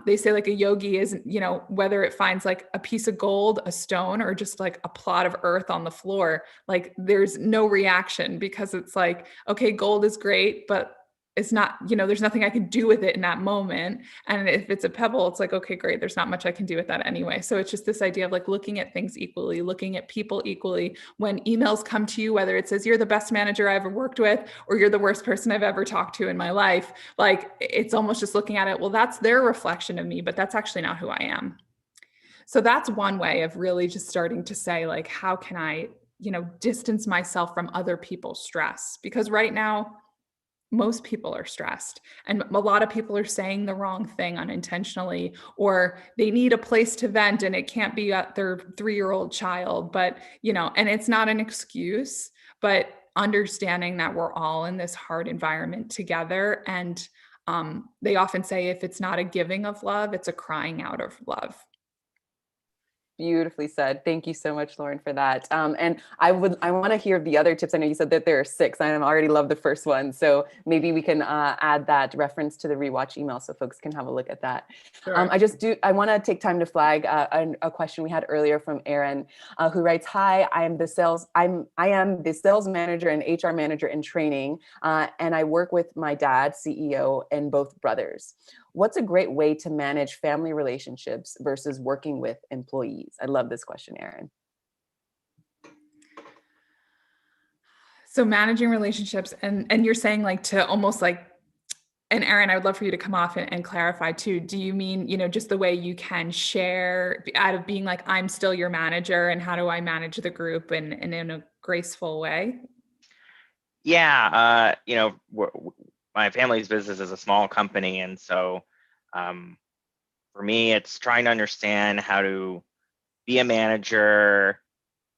Speaker 2: They say like a yogi isn't, whether it finds like a piece of gold, a stone, or just like a plot of earth on the floor, like there's no reaction, because it's like, okay, gold is great, but it's not, there's nothing I can do with it in that moment. And if it's a pebble, it's like, okay, great. There's not much I can do with that anyway. So it's just this idea of like looking at things equally, looking at people equally. When emails come to you, whether it says you're the best manager I ever worked with, or you're the worst person I've ever talked to in my life, like it's almost just looking at it, well, that's their reflection of me, but that's actually not who I am. So that's one way of really just starting to say like, how can I, distance myself from other people's stress? Because right now, most people are stressed, and a lot of people are saying the wrong thing unintentionally, or they need a place to vent and it can't be at their 3-year-old child. But, and it's not an excuse, but understanding that we're all in this hard environment together. And they often say, if it's not a giving of love, it's a crying out of love.
Speaker 1: Beautifully said. Thank you so much, Lauren, for that. And I want to hear the other tips. I know you said that there are 6. I already love the first one. So maybe we can add that reference to the rewatch email so folks can have a look at that.
Speaker 2: Sure.
Speaker 1: I want to take time to flag a question we had earlier from Aaron, who writes, "Hi, I am the sales manager and HR manager in training, and I work with my dad, CEO, and both brothers. What's a great way to manage family relationships versus working with employees?" I love this question, Aaron.
Speaker 2: So managing relationships, and you're saying like to almost like, and Aaron, I would love for you to come off and clarify too. Do you mean, just the way you can share out of being like, I'm still your manager, and how do I manage the group and in a graceful way?
Speaker 3: Yeah, my family's business is a small company, and so for me, it's trying to understand how to be a manager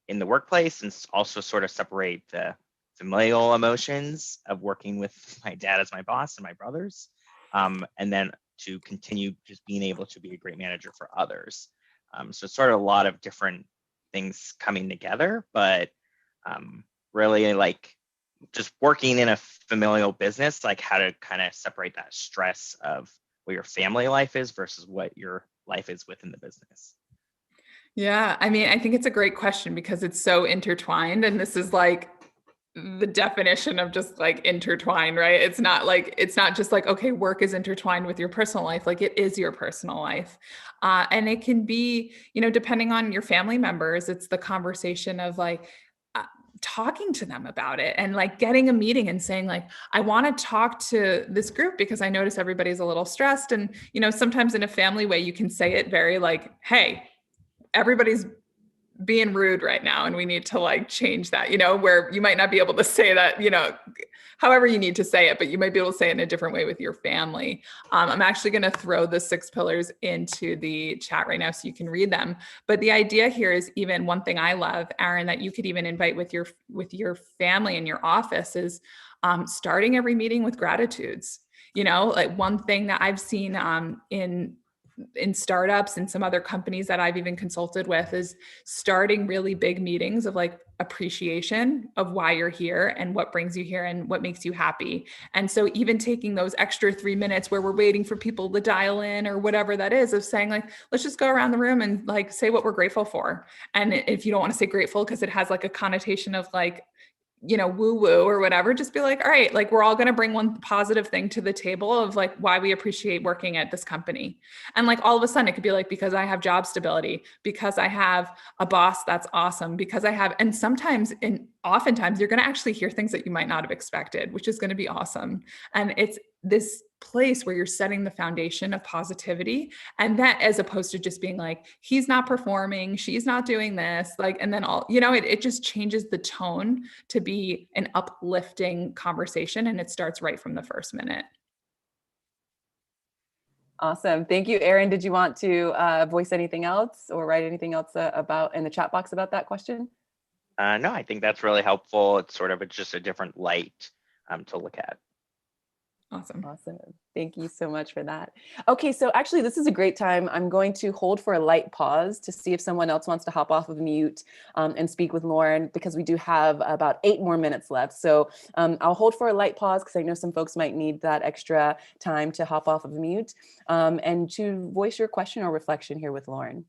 Speaker 3: in the workplace and also sort of separate the familial emotions of working with my dad as my boss and my brothers, and then to continue just being able to be a great manager for others. So it's sort of a lot of different things coming together, but really like just working in a familial business, like how to kind of separate that stress of what your family life is versus what your life is within the business.
Speaker 2: Yeah, I mean, I think it's a great question because it's so intertwined, and this is like the definition of just like intertwined, right? It's not just like, okay, work is intertwined with your personal life. Like it is your personal life. And it can be, depending on your family members, it's the conversation of like, talking to them about it and like getting a meeting and saying like, I want to talk to this group because I notice everybody's a little stressed. And, sometimes in a family way, you can say it very like, hey, everybody's being rude right now and we need to like change that, where you might not be able to say that, however you need to say it, but you might be able to say it in a different way with your family. I'm actually going to throw the 6 pillars into the chat right now so you can read them. But the idea here is, even one thing I love, Aaron, that you could even invite with your family in your office is starting every meeting with gratitudes. Like one thing that I've seen in startups and some other companies that I've even consulted with is starting really big meetings of like appreciation of why you're here and what brings you here and what makes you happy. And so even taking those extra 3 minutes where we're waiting for people to dial in or whatever that is, of saying like, let's just go around the room and like say what we're grateful for. And if you don't want to say grateful because it has like a connotation of like, woo woo or whatever, just be like, all right, like we're all going to bring one positive thing to the table of like why we appreciate working at this company. And like all of a sudden it could be like, because I have job stability, because I have a boss that's awesome, because I have, and sometimes and oftentimes you're going to actually hear things that you might not have expected, which is going to be awesome. And it's this place where you're setting the foundation of positivity, and that, as opposed to just being like, he's not performing, she's not doing this, like, and then all, it just changes the tone to be an uplifting conversation, and it starts right from the first minute.
Speaker 1: Awesome. Thank you, Erin. Did you want to voice anything else or write anything else about in the chat box about that question?
Speaker 3: No, I think that's really helpful. It's sort of just a different light to look at.
Speaker 2: Awesome.
Speaker 1: Thank you so much for that. Okay, so actually this is a great time. I'm going to hold for a light pause to see if someone else wants to hop off of mute and speak with Lauren, because we do have about 8 more minutes left. So I'll hold for a light pause because I know some folks might need that extra time to hop off of mute and to voice your question or reflection here with Lauren.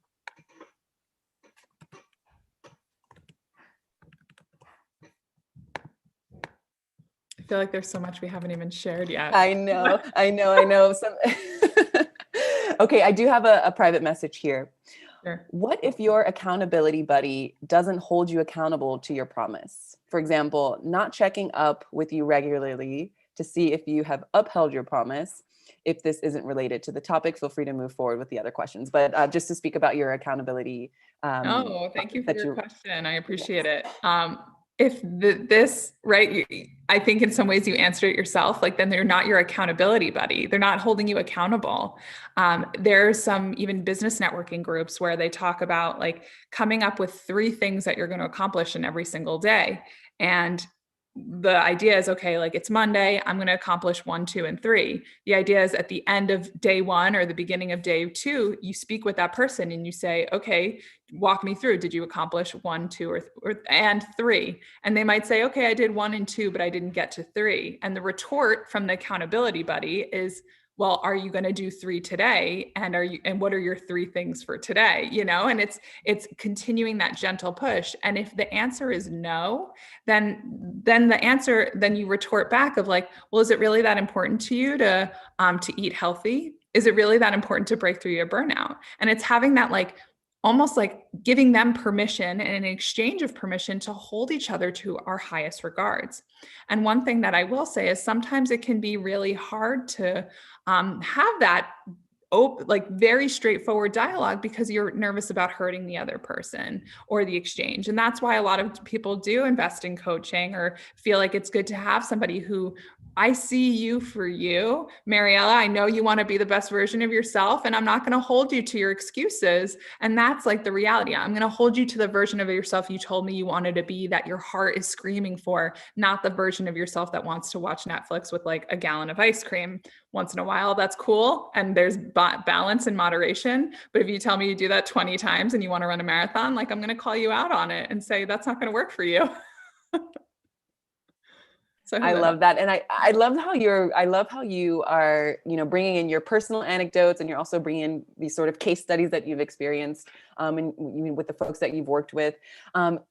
Speaker 2: I feel like there's so much we haven't even shared yet.
Speaker 1: I know. Okay, I do have a private message here.
Speaker 2: Sure.
Speaker 1: What if your accountability buddy doesn't hold you accountable to your promise? For example, not checking up with you regularly to see if you have upheld your promise. If this isn't related to the topic, feel free to move forward with the other questions. But just to speak about your accountability.
Speaker 2: Thank you for your question. I appreciate it. If this, right, I think in some ways you answered it yourself, like then they're not your accountability buddy. They're not holding you accountable. There's some even business networking groups where they talk about like coming up with 3 things that you're going to accomplish in every single day. And the idea is, okay, like it's Monday, I'm going to accomplish 1, 2, and 3. The idea is at the end of day 1 or the beginning of day 2, you speak with that person and you say, okay, walk me through. Did you accomplish 1, 2, and 3? And they might say, okay, I did 1 and 2, but I didn't get to 3. And the retort from the accountability buddy is, well, are you going to do 3 today? And what are your 3 things for today? And it's continuing that gentle push. And if the answer is no, then you retort back of like, well, is it really that important to you to eat healthy? Is it really that important to break through your burnout? And it's having that like, almost like giving them permission and an exchange of permission to hold each other to our highest regards. And one thing that I will say is sometimes it can be really hard to have that like very straightforward dialogue because you're nervous about hurting the other person or the exchange. And that's why a lot of people do invest in coaching or feel like it's good to have somebody who, I see you for you, Mariella. I know you want to be the best version of yourself, and I'm not going to hold you to your excuses. And that's like the reality. I'm going to hold you to the version of yourself you told me you wanted to be, that your heart is screaming for, not the version of yourself that wants to watch Netflix with like a gallon of ice cream once in a while. That's cool. And there's balance and moderation. But if you tell me you do that 20 times and you want to run a marathon, like I'm going to call you out on it and say, that's not going to work for you. So
Speaker 1: I love that. And I love how you are, bringing in your personal anecdotes, and you're also bringing in these sort of case studies that you've experienced and with the folks that you've worked with.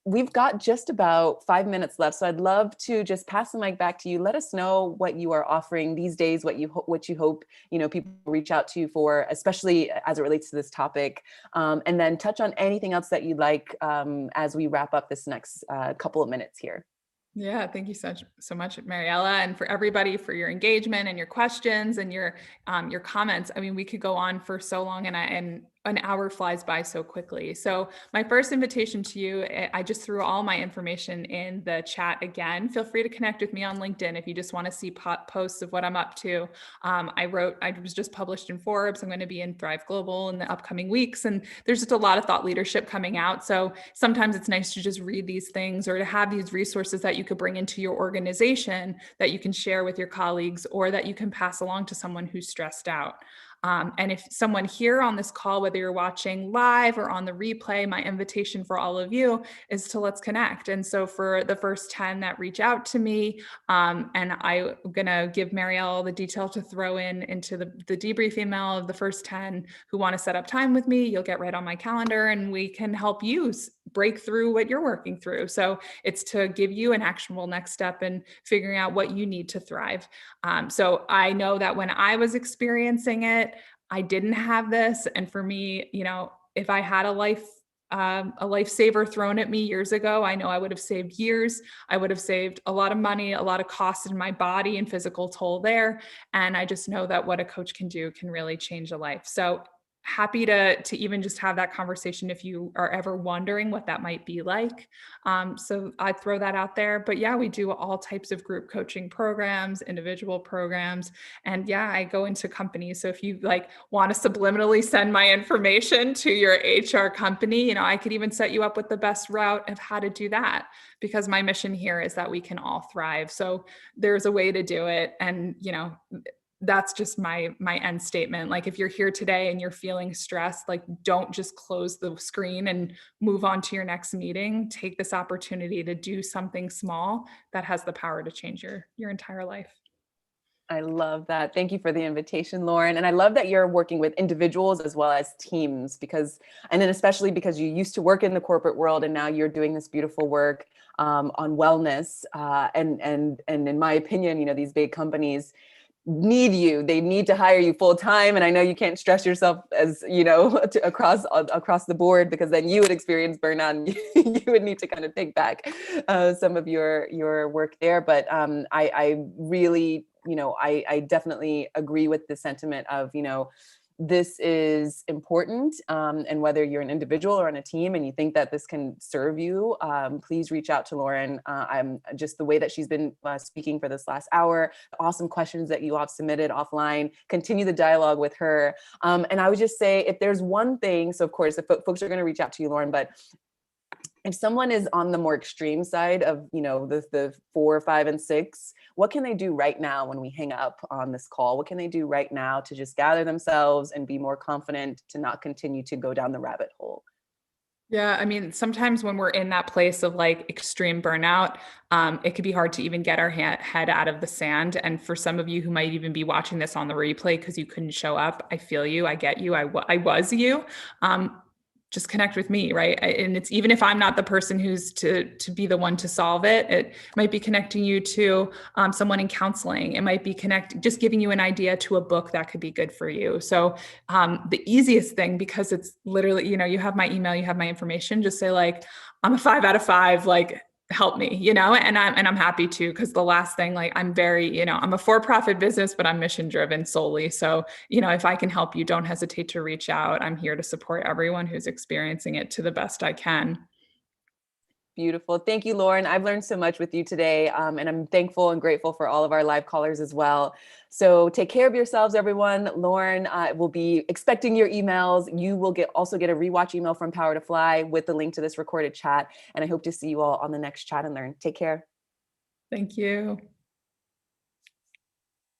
Speaker 1: We've got just about 5 minutes left. So I'd love to just pass the mic back to you. Let us know what you are offering these days, what you hope, people reach out to you for, especially as it relates to this topic. And then touch on anything else that you'd like as we wrap up this next couple of minutes here.
Speaker 2: Yeah, thank you so much, Mariella, and for everybody for your engagement and your questions and your comments. I mean, we could go on for so long, and an hour flies by so quickly. So my first invitation to you, I just threw all my information in the chat again. Feel free to connect with me on LinkedIn if you just want to see posts of what I'm up to. I was just published in Forbes. I'm going to be in Thrive Global in the upcoming weeks. And there's just a lot of thought leadership coming out. So sometimes it's nice to just read these things or to have these resources that you could bring into your organization that you can share with your colleagues or that you can pass along to someone who's stressed out. And if someone here on this call, whether you're watching live or on the replay, my invitation for all of you is to let's connect. And so for the first 10 that reach out to me, and I'm going to give Marielle the detail to throw into the debrief email of the first 10 who want to set up time with me, you'll get right on my calendar and we can help you break through what you're working through. So it's to give you an actionable next step in figuring out what you need to thrive. So I know that when I was experiencing it, I didn't have this. And for me, if I had a lifesaver thrown at me years ago, I know I would have saved years. I would have saved a lot of money, a lot of cost in my body and physical toll there. And I just know that what a coach can do can really change a life. So happy to even just have that conversation if you are ever wondering what that might be like. So I throw that out there. But yeah, we do all types of group coaching programs, individual programs. And yeah, I go into companies. So if you want to subliminally send my information to your HR company, I could even set you up with the best route of how to do that, because my mission here is that we can all thrive. So there's a way to do it. And, that's just my end statement. If you're here today and you're feeling stressed, don't just close the screen and move on to your next meeting. Take this opportunity to do something small that has the power to change your entire life.
Speaker 1: I love that. Thank you for the invitation, Lauren. And I love that you're working with individuals as well as teams, and then especially because you used to work in the corporate world and now you're doing this beautiful work on wellness. And in my opinion, these big companies need you. They need to hire you full time. And I know you can't stress yourself as, across the board, because then you would experience burnout and you would need to kind of take back some of your work there. But I really, I definitely agree with the sentiment of, this is important. And whether you're an individual or on a team and you think that this can serve you, please reach out to Lauren. I'm just the way that she's been speaking for this last hour, the awesome questions that you all have submitted offline, continue the dialogue with her. And I would just say, if there's one thing, so of course, the folks are going to reach out to you, Lauren, but if someone is on the more extreme side of, the 4, 5, and 6, what can they do right now when we hang up on this call? What can they do right now to just gather themselves and be more confident to not continue to go down the rabbit hole?
Speaker 2: Yeah, I mean, sometimes when we're in that place of extreme burnout, it could be hard to even get our head out of the sand. And for some of you who might even be watching this on the replay because you couldn't show up, I feel you, I get you, I was you. Just connect with me, right? And it's even if I'm not the person who's to be the one to solve it, it might be connecting you to someone in counseling. It might be just giving you an idea to a book that could be good for you. So the easiest thing, because it's literally, you have my email, you have my information, just say I'm a 5 out of 5, help me, and I'm happy to, because the last thing, I'm very, I'm a for-profit business, but I'm mission driven solely. So, if I can help you, don't hesitate to reach out. I'm here to support everyone who's experiencing it to the best I can.
Speaker 1: Beautiful. Thank you, Lauren. I've learned so much with you today, and I'm thankful and grateful for all of our live callers as well. So take care of yourselves, everyone. Lauren will be expecting your emails. You will also get a rewatch email from Power to Fly with the link to this recorded chat. And I hope to see you all on the next Chat and Learn. Take care.
Speaker 2: Thank you.